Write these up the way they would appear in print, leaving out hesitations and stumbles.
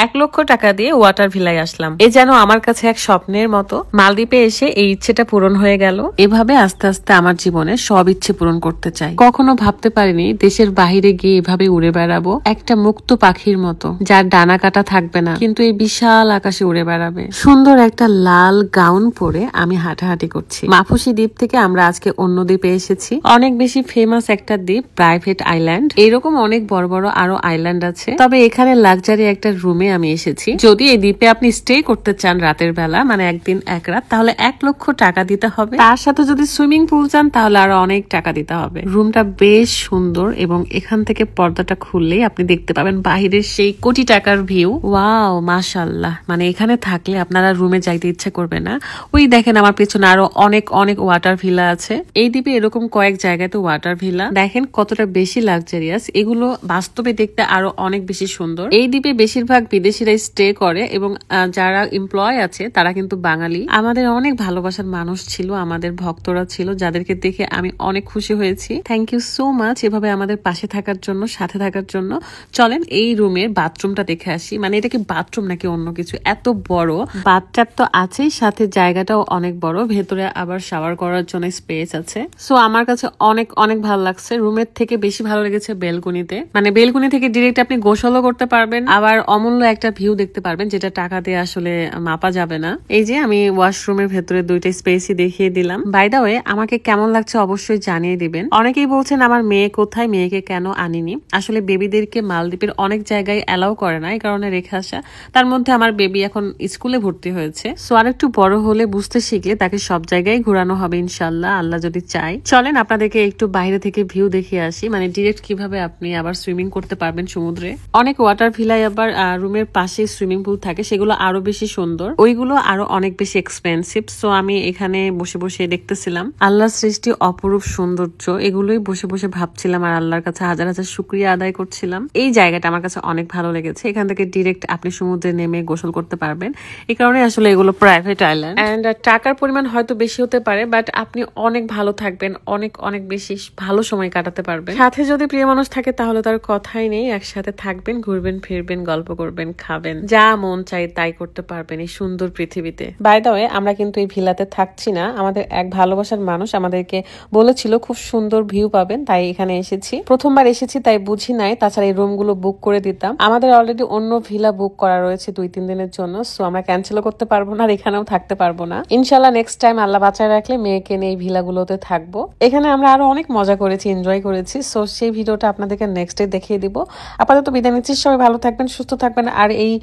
1,00,000 টাকা দিয়ে ওয়াটার ভিলায় আসলাম। এ যেন আমার কাছে এক স্বপ্নের মতো। মালদ্বীপে এসে এই ইচ্ছেটা পূরণ হয়ে গেল। এভাবে আস্তে আস্তে আমার জীবনে সব ইচ্ছে পূরণ করতে চাই। কখনো ভাবতে পারিনি দেশের বাহিরে গিয়ে এভাবে উড়ে বেড়াবো, একটা মুক্ত পাখির মতো যার ডানা কাটা থাকবে না, কিন্তু এই বিশাল আকাশে উড়ে বেড়াবে। সুন্দর একটা লাল গাউন পরে আমি হাঁটাহাঁটি করছি। মাফুসি দ্বীপ থেকে আমরা আজকে অন্য দ্বীপে এসেছি। অনেক বেশি ফেমাস একটা দ্বীপ, প্রাইভেট আইল্যান্ড। এরকম অনেক বড় বড় আরো আইল্যান্ড আছে, তবে এখানে লাক্সারি একটা রুমে আমি এসেছি। যদি এই দ্বীপে আপনি স্টে করতে চান রাতের বেলা, মানে একদিন এক রাত, তাহলে 1,00,000 টাকা দিতে হবে। তার সাথে যদি সুইমিং পুল চান তাহলে আরো অনেক টাকা দিতে হবে। রুমটা বেশ সুন্দর এবং এখান থেকে পর্দাটা খুললেই আপনি দেখতে পাবেন বাহিরের সেই কোটি টাকার ভিউ। ওয়াও, মাশাআল্লাহ। মানে এখানে থাকলে আপনারা রুমে যাইতে ইচ্ছা করবে না। ওই দেখেন আমার পেছনে আরো অনেক অনেক ওয়াটার ভিলা আছে। এই দ্বীপে এরকম কয়েক জায়গায় তো ওয়াটার ভিলা, দেখেন কতটা বেশি লাক্সারিয়াস। এগুলো বাস্তবে দেখতে আরো অনেক বেশি সুন্দর। এই দ্বীপে বেশিরভাগ বিদেশিরা স্টে করে এবং যারা এমপ্লয় আছে তারা কিন্তু বাঙালি। আমাদের অনেক ভালোবাসার মানুষ ছিল, আমাদের ভক্তরা ছিল, যাদেরকে দেখে আমি অনেক খুশি হয়েছি। থ্যাংক ইউ সো মাচ এভাবে আমাদের পাশে থাকার জন্য, সাথে থাকার জন্য। চলেন এই রুমের বাথরুমটা দেখে আসি। মানে এটা কি বাথরুম নাকি অন্য কিছু, এত বড়। বাথটাব তো আছেই, সাথে জায়গাটাও অনেক বড়। ভেতরে আবার শাওয়ার করার জন্য স্পেস আছে। সো আমার কাছে অনেক অনেক ভালো লাগছে। রুমের থেকে বেশি ভালো লেগেছে বেলকনিতে। মানে বেলকনি থেকে ডিরেক্ট আপনি গোসলও করতে পারবেন, আবার অমূল্য একটা ভিউ দেখতে পারবেন, যেটা টাকা দিয়ে আসলে মাপা যাবে না। এই যে আমি ওয়াশরুমের ভেতরে দুইটা স্পেসই দেখিয়ে দিলাম। বাই দা ওয়ে, আমাকে কেমন লাগছে অবশ্যই জানিয়ে দিবেন। অনেকেই বলছেন আমার মেয়ে কোথায়, মেয়েকে কেন আনিনি। আসলে বেবিদেরকে মালদ্বীপের অনেক জায়গায় অ্যালাউ করে না, এই কারণে রেখে আসা। তার মধ্যে আমার বেবি এখন স্কুলে ভর্তি হয়েছে। সো আর একটু বড় হলে, বুঝতে শিখলে তাকে সব জায়গায় ঘোরানো হবে ইনশাল্লাহ, আল্লাহ যদি চাই। চলেন আপনাদেরকে একটু বাইরে থেকে ভিউ দেখিয়ে আসি, মানে ডিরেক্ট কিভাবে আপনি আবার সুইমিং করতে পারবেন সমুদ্রে। অনেক ওয়াটার ভিলায় আবার রুমের পাশে সুইমিং পুল থাকে, সেগুলো আরো বেশি সুন্দর, ওইগুলো আরো অনেক বেশি এক্সপেন্সিভ। সো আমি এখানে বসে বসে দেখতেছিলাম। আল্লাহর সৃষ্টি অপরূপ সৌন্দর্য, এগুলোই বসে বসে ভাবছিলাম আর আল্লাহর কাছে হাজার হাজার শুকরিয়া আদায় করছিলাম। এই জায়গাটা আমার কাছে অনেক ভালো লেগেছে। এখান থেকে ডিরেক্ট আপনি সমুদ্রে নেমে গোসল করতে পারবেন। এই কারণে আসলে এগুলো প্রাইভেট আইল্যান্ড। এন্ড টাকার পরিমাণ হয়তো বেশি হতে পারে, বাট আপনি অনেক ভালো থাকবেন, অনেক অনেক বেশি ভালো সময় কাটাতে পারবেন। সাথে যদি প্রিয় মানুষ থাকে তাহলে তার কথাই নেই। একসাথে থাকবেন, ঘুরবেন ফিরবেন, গল্প করবেন, খাবেন, যা মন চাই তাই করতে পারবেন এই সুন্দর পৃথিবীতে। বাই দ্য ওয়ে, আমরা কিন্তু এই ভিলাতে থাকছি না। আমাদের এক ভালোবাসার মানুষ আমাদেরকে বলেছিল খুব সুন্দর ভিউ পাবেন, তাই এখানে এসেছি। প্রথমবার এসেছি তাই বুঝি নাই, তাছাড়া এই রুমগুলো বুক করে দিতাম। আমাদের অলরেডি অন্য ভিলা বুক করা রয়েছে 2-3 দিনের জন্য। সো আমরা ক্যান্সেলও করতে পারবো না আর এখানেও থাকতে পারবো না। ইনশাল্লাহ নেক্সট টাইম আল্লাহ বাঁচায় রাখলে মেয়েকে নিয়ে এই ভিলাগুলোতে থাকবো। এখানে আমরা আরো অনেক মজা করেছি, এনজয় করেছি। সো সেই ভিডিওটা আপনাদেরকে নেক্সট ডে দেখিয়ে দিব। আপাতত বিদায় নিচ্ছি। সবাই ভালো থাকবেন, সুস্থ থাকবেন। আর এই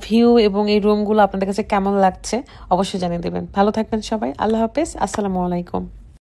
ভিউ এবং এই রুমগুলো আপনাদের কাছে কেমন লাগছে অবশ্যই জানিয়ে দেবেন। ভালো থাকবেন সবাই। আল্লাহ হাফেজ, আসসালামু আলাইকুম।